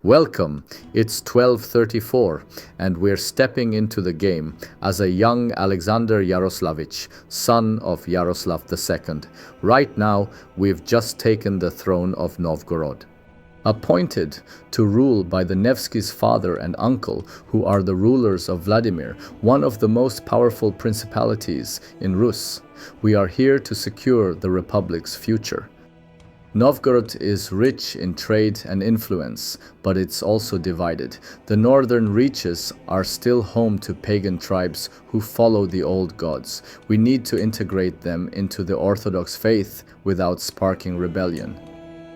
Welcome, it's 12:34 and we're stepping into the game as a young Alexander Yaroslavich, son of Yaroslav II. Right now, we've just taken the throne of Novgorod. Appointed to rule by the Nevsky's father and uncle, who are the rulers of Vladimir, one of the most powerful principalities in Rus, we are here to secure the Republic's future. Novgorod is rich in trade and influence, but it's also divided. The northern reaches are still home to pagan tribes who follow the old gods. We need to integrate them into the Orthodox faith without sparking rebellion.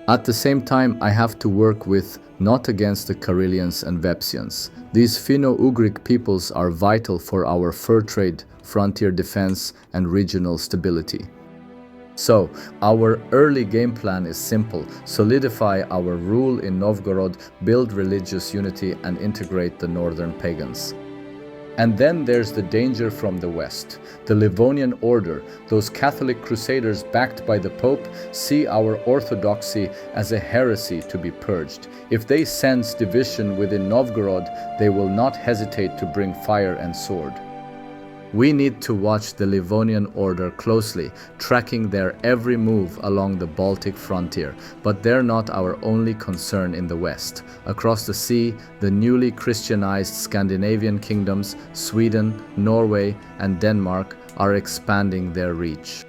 At the same time, I have to work with, not against the Karelians and Vepsians. These Finno-Ugric peoples are vital for our fur trade, frontier defense, and regional stability. So, our early game plan is simple: solidify our rule in Novgorod, build religious unity, and integrate the northern pagans. And then there's the danger from the west. The Livonian Order, those Catholic crusaders backed by the Pope, see our orthodoxy as a heresy to be purged. If they sense division within Novgorod, they will not hesitate to bring fire and sword. We need to watch the Livonian Order closely, tracking their every move along the Baltic frontier, but they're not our only concern in the west. Across the sea, the newly Christianized Scandinavian kingdoms, Sweden, Norway, and Denmark, are expanding their reach.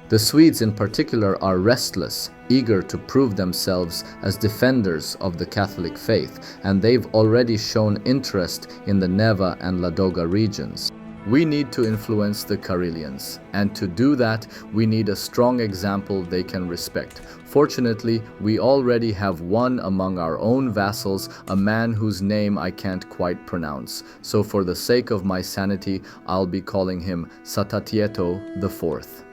The Swedes in particular are restless, eager to prove themselves as defenders of the Catholic faith, and they've already shown interest in the Neva and Ladoga regions. We need to influence the Karelians, and to do that, we need a strong example they can respect. Fortunately, we already have one among our own vassals, a man whose name I can't quite pronounce. So for the sake of my sanity, I'll be calling him Satatieto IV.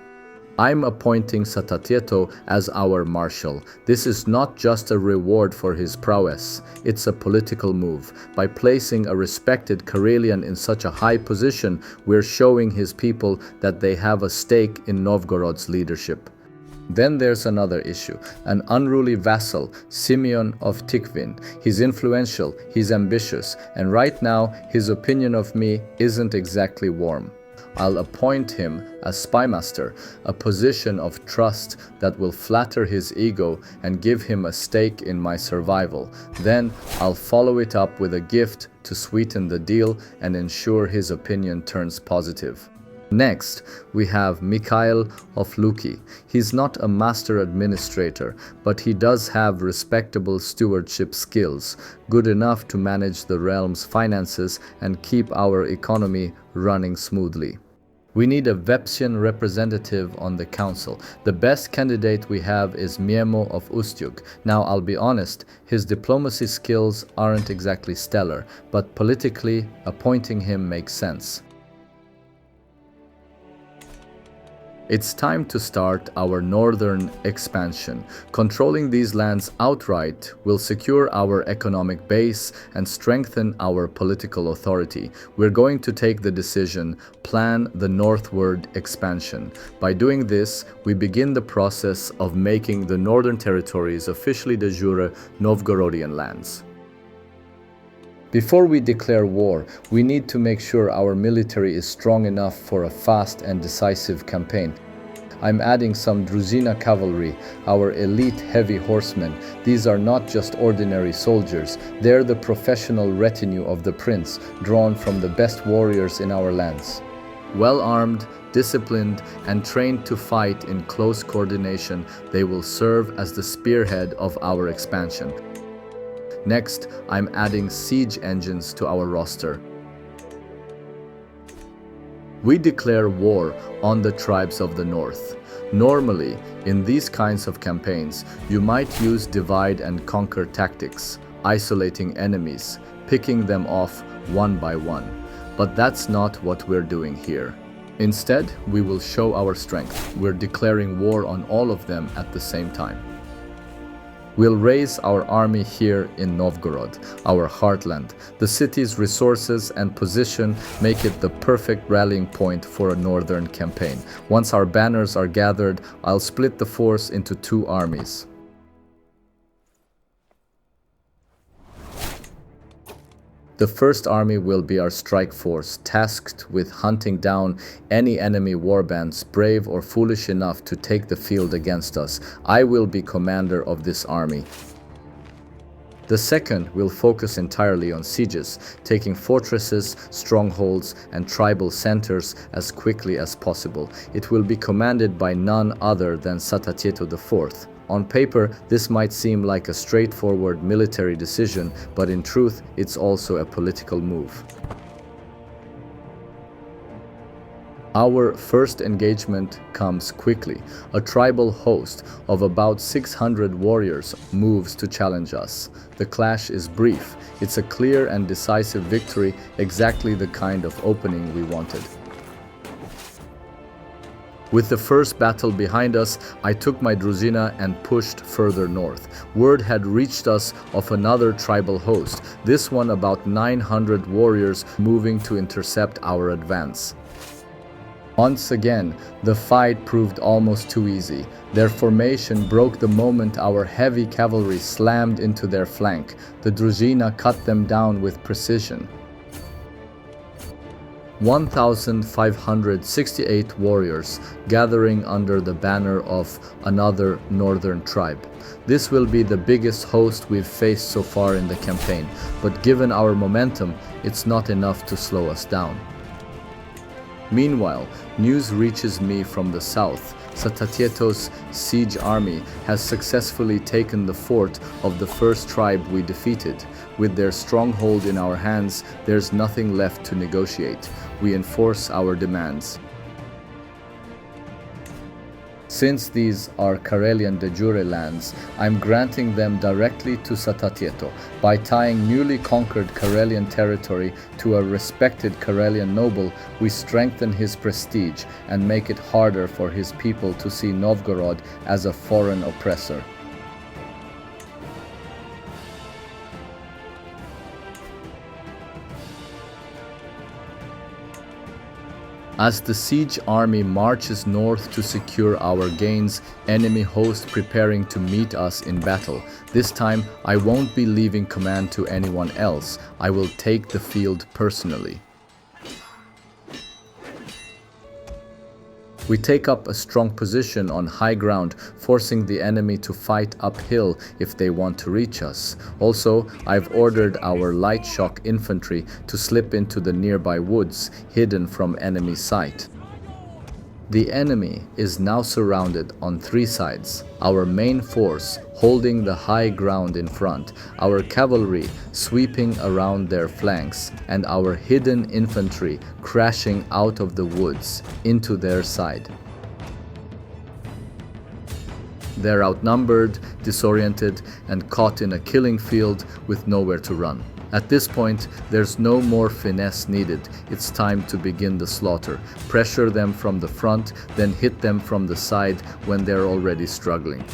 I'm appointing Satatieto as our marshal. This is not just a reward for his prowess, it's a political move. By placing a respected Karelian in such a high position, we're showing his people that they have a stake in Novgorod's leadership. Then there's another issue, an unruly vassal, Simeon of Tikvin. He's influential, he's ambitious, and right now his opinion of me isn't exactly warm. I'll appoint him as spymaster, a position of trust that will flatter his ego and give him a stake in my survival. Then I'll follow it up with a gift to sweeten the deal and ensure his opinion turns positive. Next, we have Mikhail of Luki. He's not a master administrator, but he does have respectable stewardship skills, good enough to manage the realm's finances and keep our economy running smoothly. We need a Vepsian representative on the council. The best candidate we have is Miemo of Ustyug. Now, I'll be honest, his diplomacy skills aren't exactly stellar, but politically, appointing him makes sense. It's time to start our northern expansion. Controlling these lands outright will secure our economic base and strengthen our political authority. We're going to take the decision, plan the northward expansion. By doing this, we begin the process of making the northern territories officially de jure Novgorodian lands. Before we declare war, we need to make sure our military is strong enough for a fast and decisive campaign. I'm adding some Druzina cavalry, our elite heavy horsemen. These are not just ordinary soldiers, they're the professional retinue of the prince, drawn from the best warriors in our lands. Well armed, disciplined, and trained to fight in close coordination, they will serve as the spearhead of our expansion. Next, I'm adding siege engines to our roster. We declare war on the tribes of the north. Normally, in these kinds of campaigns, you might use divide and conquer tactics, isolating enemies, picking them off one by one. But that's not what we're doing here. Instead, we will show our strength. We're declaring war on all of them at the same time. We'll raise our army here in Novgorod, our heartland. The city's resources and position make it the perfect rallying point for a northern campaign. Once our banners are gathered, I'll split the force into two armies. The first army will be our strike force, tasked with hunting down any enemy warbands brave or foolish enough to take the field against us. I will be commander of this army. The second will focus entirely on sieges, taking fortresses, strongholds, and tribal centers as quickly as possible. It will be commanded by none other than Satatieto IV. On paper, this might seem like a straightforward military decision, but in truth, it's also a political move. Our first engagement comes quickly. A tribal host of about 600 warriors moves to challenge us. The clash is brief. It's a clear and decisive victory, exactly the kind of opening we wanted. With the first battle behind us, I took my druzina and pushed further north. Word had reached us of another tribal host, this one about 900 warriors moving to intercept our advance. Once again, the fight proved almost too easy. Their formation broke the moment our heavy cavalry slammed into their flank. The druzina cut them down with precision. 1,568 warriors gathering under the banner of another northern tribe. This will be the biggest host we've faced so far in the campaign, but given our momentum, it's not enough to slow us down. Meanwhile, news reaches me from the south. Satatieto's siege army has successfully taken the fort of the first tribe we defeated. With their stronghold in our hands, there's nothing left to negotiate. We enforce our demands. Since these are Karelian de jure lands, I'm granting them directly to Satatieto. By tying newly conquered Karelian territory to a respected Karelian noble, we strengthen his prestige and make it harder for his people to see Novgorod as a foreign oppressor. As the siege army marches north to secure our gains, enemy host preparing to meet us in battle. This time, I won't be leaving command to anyone else. I will take the field personally. We take up a strong position on high ground, forcing the enemy to fight uphill if they want to reach us. Also, I've ordered our light shock infantry to slip into the nearby woods, hidden from enemy sight. The enemy is now surrounded on three sides. Our main force holding the high ground in front, our cavalry sweeping around their flanks, and our hidden infantry crashing out of the woods into their side. They're outnumbered, disoriented, and caught in a killing field with nowhere to run. At this point, there's no more finesse needed. It's time to begin the slaughter. Pressure them from the front, then hit them from the side when they're already struggling.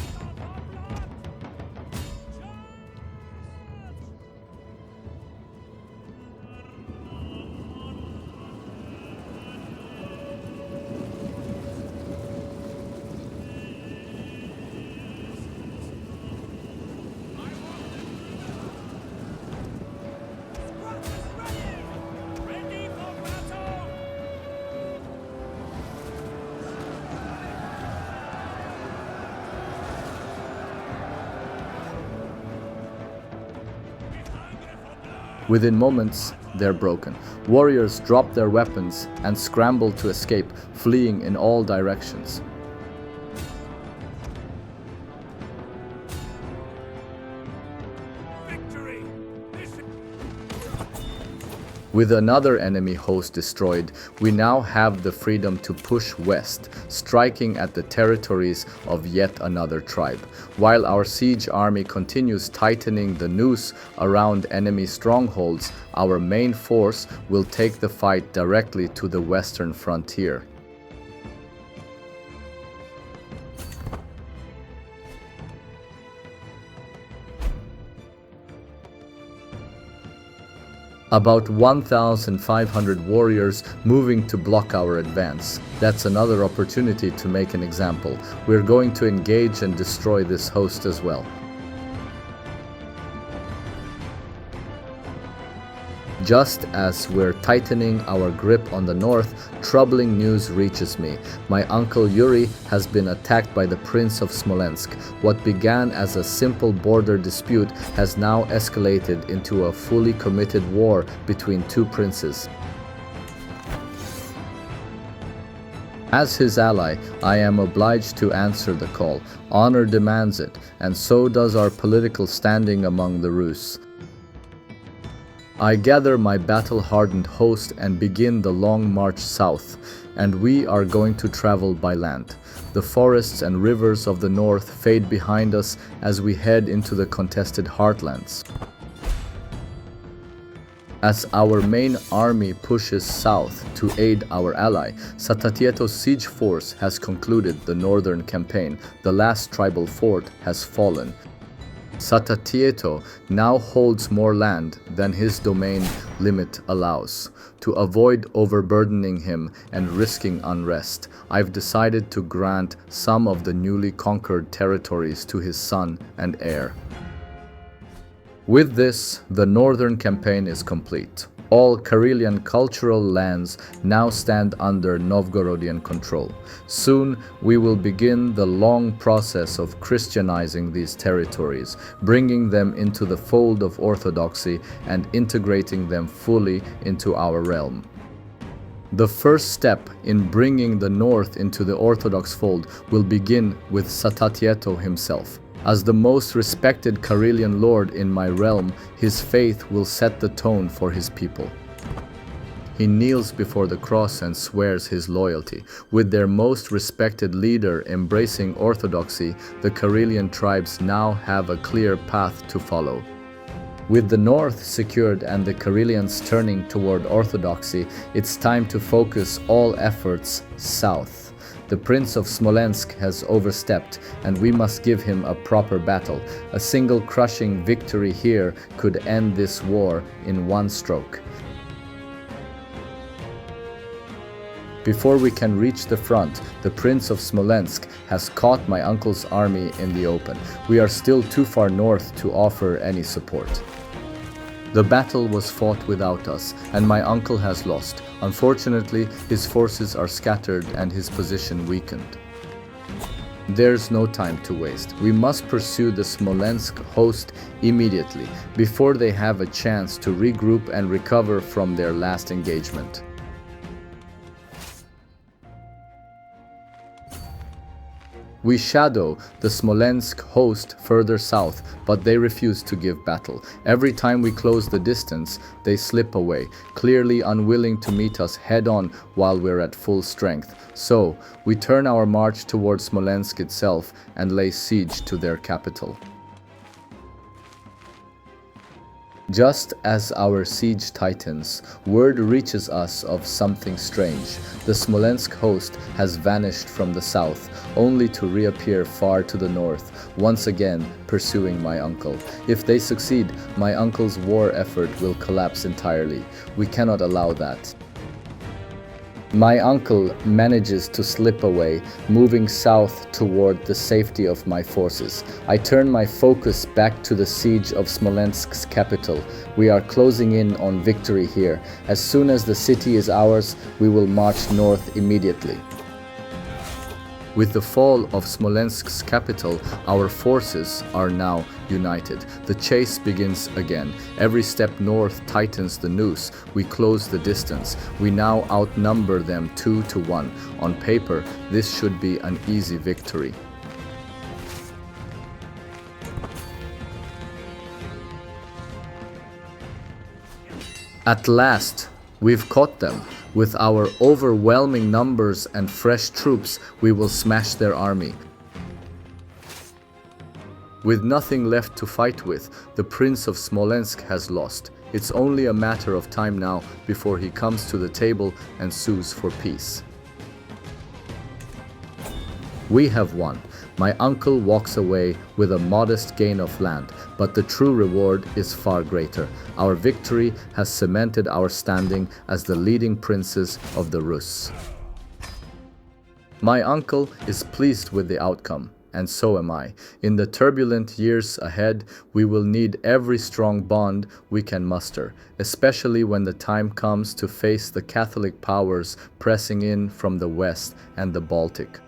Within moments, they're broken. Warriors drop their weapons and scramble to escape, fleeing in all directions. With another enemy host destroyed, we now have the freedom to push west, striking at the territories of yet another tribe. While our siege army continues tightening the noose around enemy strongholds, our main force will take the fight directly to the western frontier. About 1,500 warriors moving to block our advance. That's another opportunity to make an example. We're going to engage and destroy this host as well. Just as we're tightening our grip on the north, troubling news reaches me. My uncle Yuri has been attacked by the Prince of Smolensk. What began as a simple border dispute has now escalated into a fully committed war between two princes. As his ally, I am obliged to answer the call. Honor demands it, and so does our political standing among the Rus. I gather my battle-hardened host and begin the long march south, and we are going to travel by land. The forests and rivers of the north fade behind us as we head into the contested heartlands. As our main army pushes south to aid our ally, Satatieto's siege force has concluded the northern campaign. The last tribal fort has fallen. Satatieto now holds more land than his domain limit allows. To avoid overburdening him and risking unrest, I've decided to grant some of the newly conquered territories to his son and heir. With this, the northern campaign is complete. All Karelian cultural lands now stand under Novgorodian control. Soon, we will begin the long process of Christianizing these territories, bringing them into the fold of Orthodoxy and integrating them fully into our realm. The first step in bringing the north into the Orthodox fold will begin with Satatieto himself. As the most respected Karelian lord in my realm, his faith will set the tone for his people. He kneels before the cross and swears his loyalty. With their most respected leader embracing orthodoxy, the Karelian tribes now have a clear path to follow. With the north secured and the Karelians turning toward orthodoxy, it's time to focus all efforts south. The Prince of Smolensk has overstepped, and we must give him a proper battle. A single crushing victory here could end this war in one stroke. Before we can reach the front, the Prince of Smolensk has caught my uncle's army in the open. We are still too far north to offer any support. The battle was fought without us, and my uncle has lost. Unfortunately, his forces are scattered and his position weakened. There's no time to waste. We must pursue the Smolensk host immediately, before they have a chance to regroup and recover from their last engagement. We shadow the Smolensk host further south, but they refuse to give battle. Every time we close the distance, they slip away, clearly unwilling to meet us head-on while we're at full strength. So, we turn our march towards Smolensk itself and lay siege to their capital. Just as our siege tightens, word reaches us of something strange. The Smolensk host has vanished from the south, only to reappear far to the north, once again pursuing my uncle. If they succeed, my uncle's war effort will collapse entirely. We cannot allow that. My uncle manages to slip away, moving south toward the safety of my forces. I turn my focus back to the siege of Smolensk's capital. We are closing in on victory here. As soon as the city is ours, we will march north immediately. With the fall of Smolensk's capital, our forces are now united. The chase begins again. Every step north tightens the noose. We close the distance. We now outnumber them 2-1. On paper, this should be an easy victory. At last, we've caught them. With our overwhelming numbers and fresh troops, we will smash their army. With nothing left to fight with, the Prince of Smolensk has lost. It's only a matter of time now before he comes to the table and sues for peace. We have won. My uncle walks away with a modest gain of land, but the true reward is far greater. Our victory has cemented our standing as the leading princes of the Rus. My uncle is pleased with the outcome, and so am I. In the turbulent years ahead, we will need every strong bond we can muster, especially when the time comes to face the Catholic powers pressing in from the west and the Baltic.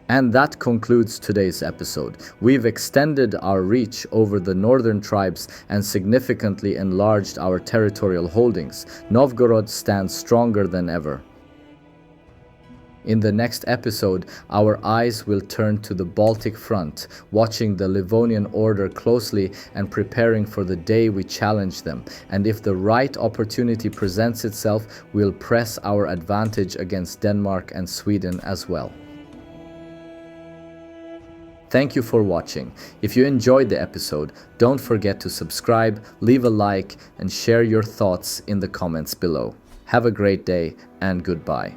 And that concludes today's episode. We've extended our reach over the northern tribes and significantly enlarged our territorial holdings. Novgorod stands stronger than ever. In the next episode, our eyes will turn to the Baltic front, watching the Livonian Order closely and preparing for the day we challenge them. And if the right opportunity presents itself, we'll press our advantage against Denmark and Sweden as well. Thank you for watching. If you enjoyed the episode, don't forget to subscribe, leave a like, and share your thoughts in the comments below. Have a great day and goodbye.